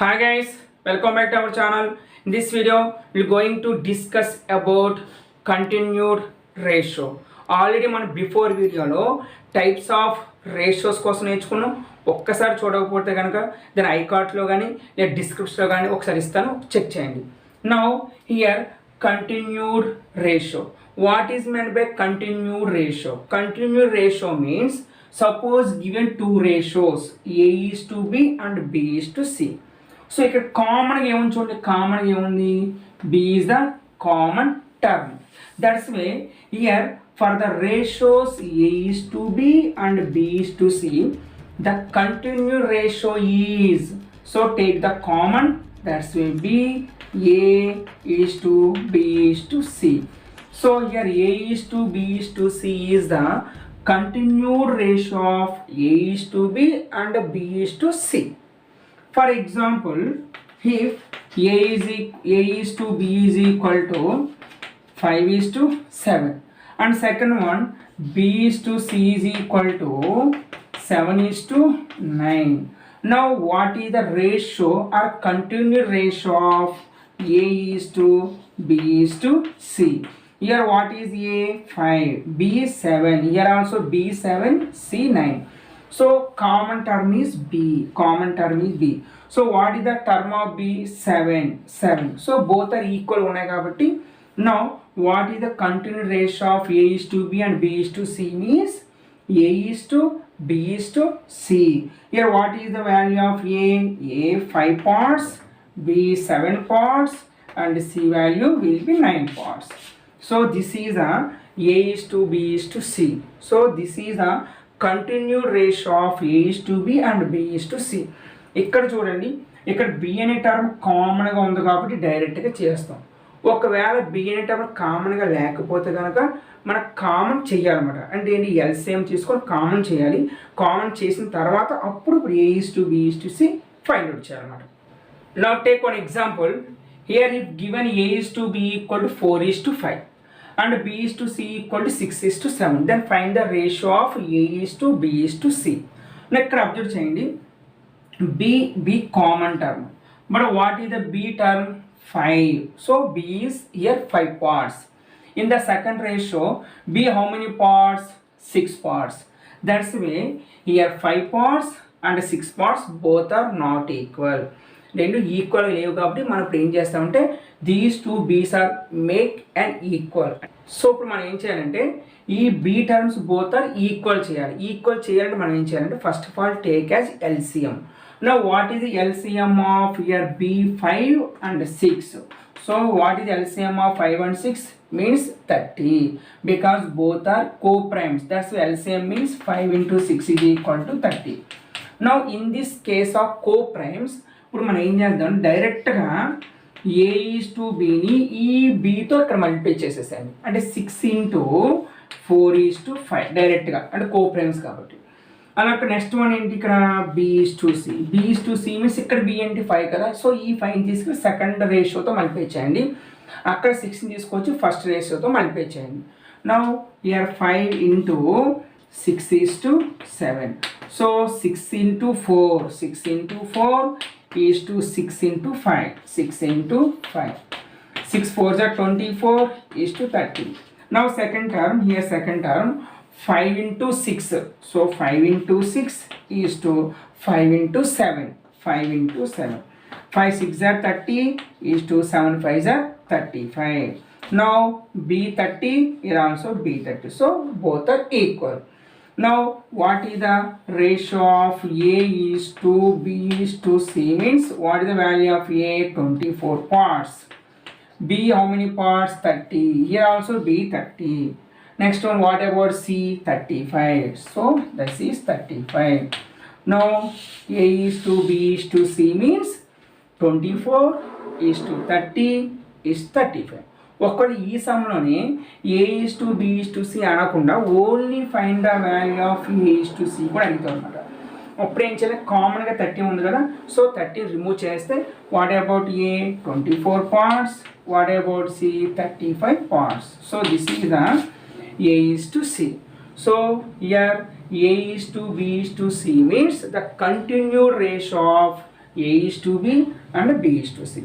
Hi guys, welcome back to our channel. In this video, we're going to discuss about continued ratio. Already మనం before వీడియోలో types of ratios కోసం నేర్చుకున్నాం. ఒక్కసారి చూడకపోతే కనుక దాని ఐకార్ట్లో కానీ లేదా డిస్క్రిప్షన్లో కానీ ఒకసారి ఇస్తాను, చెక్ చేయండి. Now here continued ratio. What is meant by continued ratio? Continued ratio means suppose given two ratios A is to B and B is to C. So ఇక్కడ కామన్గా ఏముంది చూడండి, కామన్గా ఏముంది, B is the common term. That's why here for the ratios A is to B and B is to C, the continued ratio is, so take the common, that's why B A is to B is to C. So here A is to B is to C is the continued ratio of A is to B and B is to C. For example, if A is to B is equal to 5 is to 7 and second one B is to C is equal to 7 is to 9. Now what is the ratio or continued ratio of A is to B is to C? Here what is A? 5. B is 7. Here also B 7, C 9. So common term is B. Common term is B. So what is the term of B? 7. 7. So both are equal ఉన్నాయి కాబట్టి now what is the continued ratio of A is to B and B is to C means A is to B is to C. Here what is the value of A? A 5 parts, B 7 parts and C value will be 9 parts. So this is a is to B is to C. So this is a continued ratio of A is to B and B is to C. ఇక్కడ చూడండి, ఇక్కడ B అనే term కామన్గా ఉంది కాబట్టి డైరెక్ట్గా చేస్తాం. ఒకవేళ B అనే టర్మ్ కామన్గా లేకపోతే కనుక మనకు కామన్ చేయాలన్నమాట. అంటే ఏంటి, ఎల్సిఎం తీసుకొని కామన్ చేయాలి. కామన్ చేసిన తర్వాత అప్పుడు A is to B is to C find out చేయాలన్నమాట. Now take one example. Here if given A is to B equal to 4 is to 5 and B is to C equal to 6 is to 7, then find the ratio of A is to B is to C. Now ఇక్కడ observe చేయండి, B common term, but what is the B term? 5. So B is here 5 parts. In the second ratio B how many parts? 6 parts. That's way here 5 parts and 6 parts both are not equal. రెండు equal లేవు కాబట్టి మనం ఇప్పుడు ఏం చేస్తామంటే these two B's are make and equal. So ఇప్పుడు మనం ఏం చేయాలంటే ఈ B terms both are equal చేయాలి. ఈక్వల్ చేయాలంటే మనం ఏం చేయాలంటే first of all take as LCM. Now what is the LCM of here B 5 and 6? So what is LCM of 5 and 6 means 30 because both are co-primes. That's why LCM means 5 into 6 is equal to 30. Now in this case of co-primes ఇప్పుడు మనం ఏం చేద్దాం, డైరెక్ట్గా ఏ is to బీని ఈ బీతో ఇక్కడ multiply చేసేసాను. అంటే 6 into 4 is to 5 డైరెక్ట్గా, అంటే కోప్రైమ్స్ కాబట్టి. అలాగే నెక్స్ట్ వన్ ఏంటి, ఇక్కడ B is to C. B is to C means ఇక్కడ బీ అంటే 5 కదా, సో ఈ 5 తీసుకుని సెకండ్ రేషియోతో మల్టిప్లై చేయండి. అక్కడ 6 తీసుకొచ్చి ఫస్ట్ రేషియోతో మల్టిప్లై చేయండి. Now here 5 into 6 is to 7. So 6 into 4, 6 into 4 is to 6 into 5, 6 into 5. 6 4s are 24 is to 30. Now second term, here second term 5 into 6. So 5 into 6 is to 5 into 7, 5 into 7. 5 6 are 30 is to 7 5s are 35. Now B30 is also B30. So both are equal. Now what is the ratio of A is to B is to C means what is the value of A? 24 parts. B how many parts? 30. Here also B 30. Next one what about C? 35. So this is 35. Now A is to B is to C means 24 is to 30 is 35. ఒకవేళ ఈ సమ్లోనే A is to B is to C అనకుండా only find the value of A is to C కూడా అడుగుతాం అనమాట. అప్పుడు ఏం చేయాలి, కామన్గా 30 ఉంది కదా, సో 30 రిమూవ్ చేస్తే what about A 24 parts, what about C 35 parts. So this is the A is to C. So here A is to B is to C means the continued ratio of A is to B and B is to C.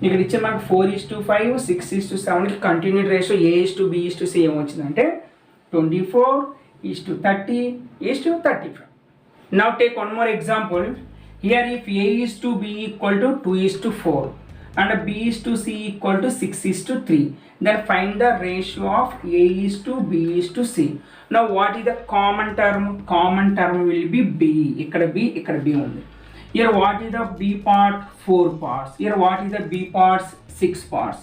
ఇక్కడ ఇచ్చే మనకు 4:5 6:7కి continued ratio A is to B is to C ఏమొచ్చిందంటే 24:30:35. Now take one more example. Here if A is to B equal to 2:4 and B is to C equal to 6:3, then find the ratio of A is to B is to C. Now what is the common term? Common term will be B. ఇక్కడ B ఉంది. Here what is the B part? 4 parts. Here what is the B parts? 6 parts.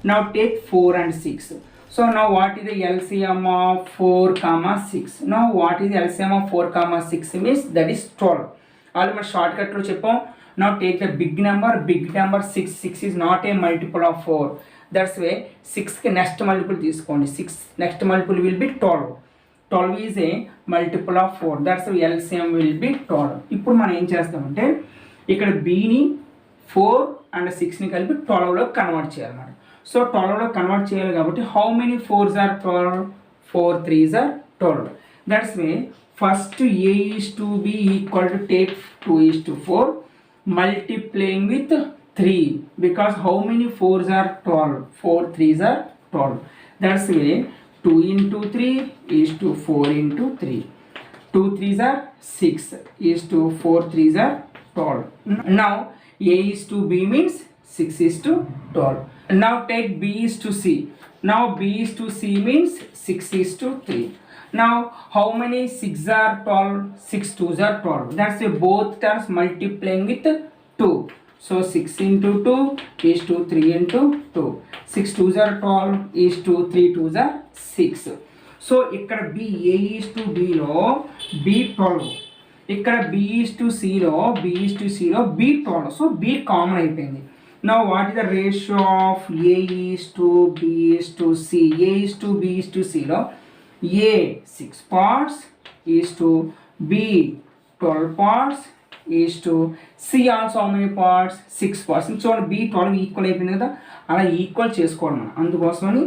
Now take 4 and 6. So now what is the LCM of 4, 6? Now what is the LCM of 4, 6 means that is 12. All మన shortcut లో చెప్పాం. Now take the big number 6. 6 is not a multiple of 4. That's why 6 కి next multiple తీసుకోండి. 6 next multiple will be 12. 12 is a multiple of 4. That's why LCM will be 12. ఇప్పుడు మనం ఏం చేస్తామంటే ఇక్కడ Bని 4 and 6ని కలిపి 12లో కన్వర్ట్ చేయాలన్నమాట. సో 12లో కన్వర్ట్ చేయాలి కాబట్టి how many 4s are 12? 4 3s are 12. That's why first A is to B equal to take 2:4 multiplying with 3 because how many 4s are 12? 4 3s are 12. That's why 2 into 3 is to 4 into 3. 2 3s are 6 is to 4 3s are 12. Now A is to B means 6 is to 12. Now take B is to C. Now B is to C means 6 is to 3. Now how many 6 are 12? 6 2s are 12. That's why both terms multiplying with 2. So 6 into 2 is to 3 into 2. 6 2s are 12 is to 3 2s are 6. So ఇక్కడ B A is to B లో B 12. ఇక్కడ B is to C లో B 12. So B common అయిపోయింది. Now what is the ratio of A is to B is to C? A is to B is to C లో A 6 parts is to B 12 parts is to C also how many parts? 6 parts. చూడండి B 12 equal అయిపోయింది కదా, అలా equal చేసుకోవాలి మనం. అందుకోసమని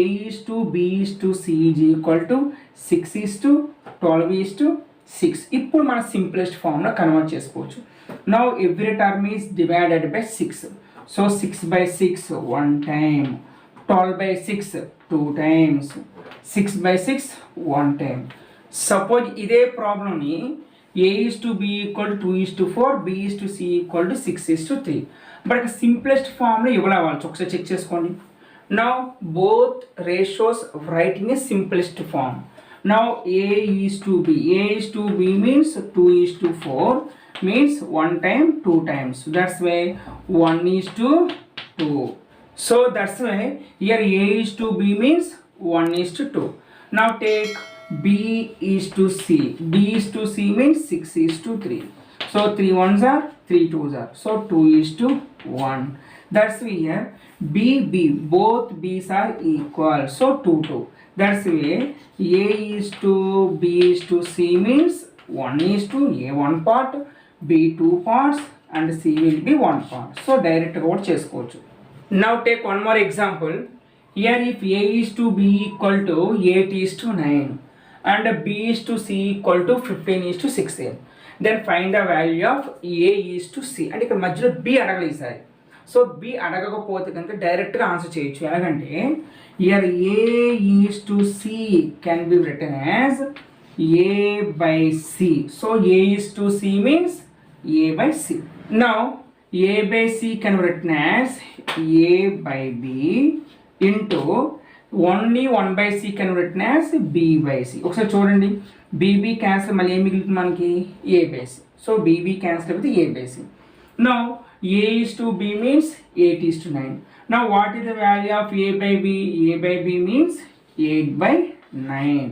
A is to B is to C is equal to 6 is to 12 is to 6. ఇప్పుడు మన simplest ఫామ్లో కన్వర్ట్ చేసుకోవచ్చు. Now every term is divided by 6. So 6/6 1 time, 12/6 2 times, 6/6 1 time. Suppose ఇదే ప్రాబ్లమ్ని A is to B equal to 2:4, B is to C equal to 6:3. But simplest ఫామ్లో ఇవ్వాలి, ఒకసారి check చేసుకోండి. Now both ratios write in a simplest form. Now A is to B. A is to B means 2:4 means 1 time 2 times. So that's why 1:2. So that's why here A is to B means 1:2. Now take B is to C. B is to C means 6:3. So 3 1s are 3 2s are. So 2:1. That's why here B both B's are equal. So 2 2. That's why A is to B is to C means 1:2. A 1 part, B 2 parts and C will be 1 part. So direct out చేసుకోవచ్చు. Now take one more example. Here if A is to B equal to 8:9 and B is to C equal to 15:16, then find the value of A is to C. అంటే ఇక్కడ మధ్యలో B అడగలేదు ఈసారి. So B అడగకపోతే కనుక డైరెక్ట్గా answer చేయొచ్చు. ఎలాగంటే here A is to C can be written as A/C. So A is to C means A/C. Now A/C can be written as A/B into only 1/C can be written as B/C. ఒకసారి చూడండి, BB cancel, మళ్ళీ ఏం మిగులుతుంది మనకి? A/C. So BB cancel అయితే A/C. Now A is to B means 8:9. Now what is the value of A/B? A/B means 8/9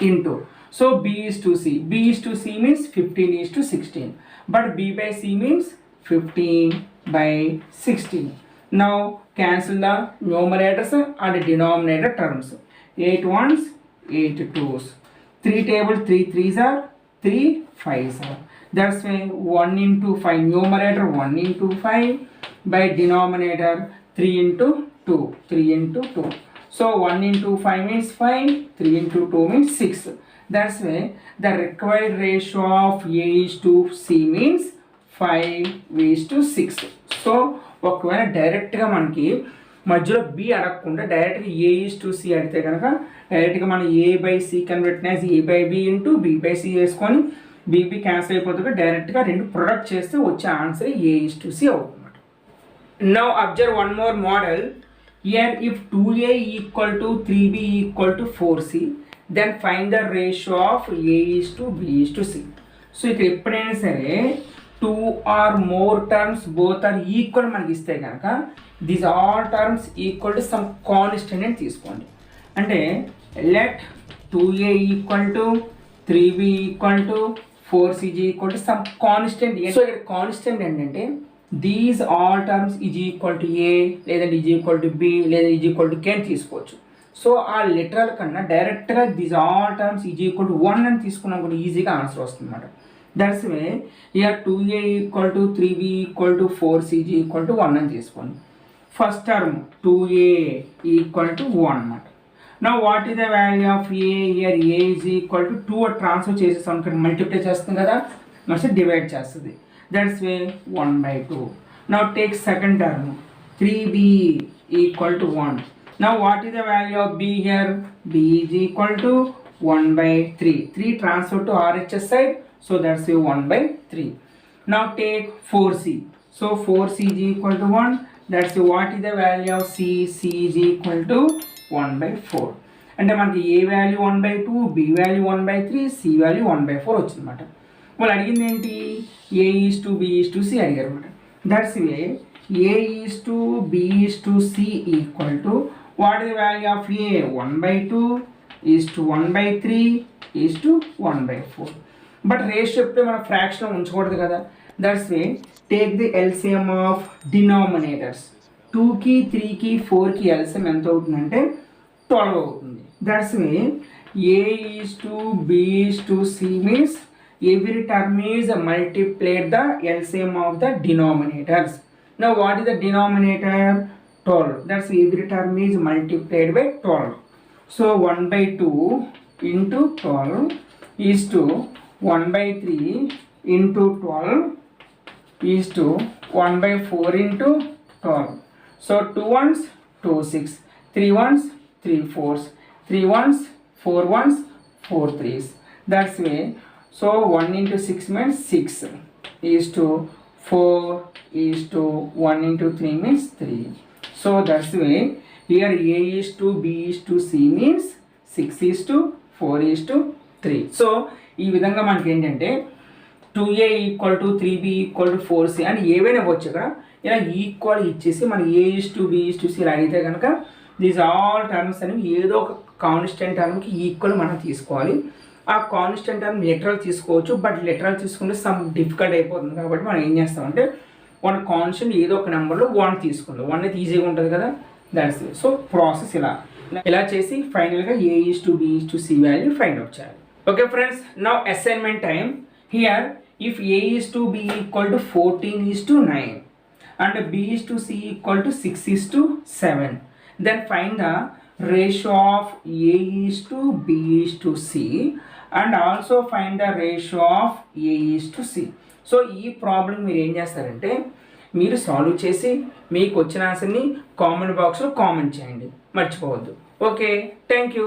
into. So B is to C. B is to C means 15:16. But B/C means 15/16. Now cancel the numerators and denominator terms. 8 1s, 8 2s. 3 table, 3 3s are, 3 5s are. That's why 1 into 5 numerator 1 into 5 by denominator 3 into 2. 3 into 2. So 1 into 5 means 5, 3 into 2 means 6. That's why the required ratio of A is to C means 5:6. So ఒకవేళ డైరెక్ట్గా మనకి మధ్యలో B అడగకుండా డైరెక్ట్గా A:C అడిగితే కనుక డైరెక్ట్గా మనం A/C convert as A/B into B/C వేసుకొని B క్యాన్సిల్ అయిపోతుంది. డైరెక్ట్గా రెండు ప్రొడక్ట్ చేస్తే వచ్చే ఆన్సర్ A:C అవుతుంది. Now observe one more model. Here if 2A equal to 3B equal to 4C, then find the ratio of A:B:C. So ఇక్కడ ఎప్పుడైనా సరే 2 or more terms both are equal మనకి ఇస్తే కనుక these all terms equal to some constant అని తీసుకోండి. అంటే let 2A equal to 3B equal to 4C equal to some constant. So ఇక్కడ కాన్స్టెంట్ ఏంటంటే these all terms is equal to A లేదంటే is equal to B లేదా is equal to K అని తీసుకోవచ్చు. So ఆ లిటరల్ కన్నా డైరెక్ట్గా these all terms is equal to 1 అని తీసుకున్నాం కూడా ఈజీగా ఆన్సర్ వస్తుంది అనమాట. That's why here 2A equal to 3B equal to 4C equal to 1 అని తీసుకోండి. First term 2A equal to 1 అనమాట. Now what is the value of A? Year A is equal to 2 transfer చేసేస్తాం, ఇక్కడ multiply చేస్తుంది కదా, మరి divide చేస్తుంది. That's way 1/2. Now take second term 3B equal to 1. Now what is the value of B here? B is equal to 1/3. 3 transfer to RHS side, so that's way 1/3. Now take 4C. So 4C is equal to 1. That's what is the value of C? C is equal to 1/4. అంటే మనకి A value 1/2, B value 1/3, C value 1/4 వచ్చిందన్నమాట. వాళ్ళు అడిగింది ఏంటి? A:B:C అడిగారు అనమాట. That's way A:B:C equal to what is the value of A? 1/2 1/3 1/4. But ratio ఎప్పుడే మనం ఫ్రాక్షన్ ఉంచకూడదు కదా. That's way take the LCM of denominators. 2కి 3కి 4కి ఎల్సిఎం ఎంత అవుతుందంటే 12 అవుతుంది. That's way A:B:C means every term is multiplied the LCM of the denominators. Now what is the denominator? 12. That's every term is multiplied by 12. So 1/2 into 12 is to 1/3 into 12 is to 1/4 into 12. So 2 ones 2 6, 3 ones 3 4s, 3 ones 4 ones 4 3s. That's way. So 1 into 6 means 6 is to 4 is to 1 into 3 means 3. So that's the way here A:B:C means 6 is to 4 is to 3. So ఈ విధంగా మనకి ఏంటంటే 2A equal to 3B equal to 4C అని ఏవైనా ఇవ్వచ్చు. ఇక్కడ ఇలా equal ఇచ్చేసి మనకి A:B:C ఇలా అడిగితే కనుక దీస్ ఆల్ టర్మ్స్ అనేవి ఏదో ఒక కాన్స్టెంట్ టర్మ్కి ఈక్వల్ మనం తీసుకోవాలి. ఆ కాన్స్టెంట్ టర్మ్ లిటరల్ తీసుకోవచ్చు, బట్ లిటరల్ తీసుకుంటే సమ్ డిఫికల్ట్ అయిపోతుంది. కాబట్టి మనం ఏం చేస్తామంటే వన్ కాన్స్టెంట్ ఏదో ఒక నెంబర్లో 1 తీసుకుంటాం. 1 అయితే ఈజీగా ఉంటుంది కదా. దాట్స్ సో ప్రాసెస్ ఇలా చేసి ఫైనల్గా A:B:C వాల్యూ ఫైండ్ అవుట్ చేయాలి. Okay friends, now assignment time. Here if A:B equal to 14:9 and B:C equal to 6:7, then find the ratio of A:B:C and also find the ratio of A:C. So ఈ problem మీరు ఏం చేస్తారంటే మీరు solve చేసి మీకు వచ్చిన ఆన్సర్ని కామెంట్ బాక్స్లో కామెంట్ చేయండి, మర్చిపోవద్దు. Okay, thank you.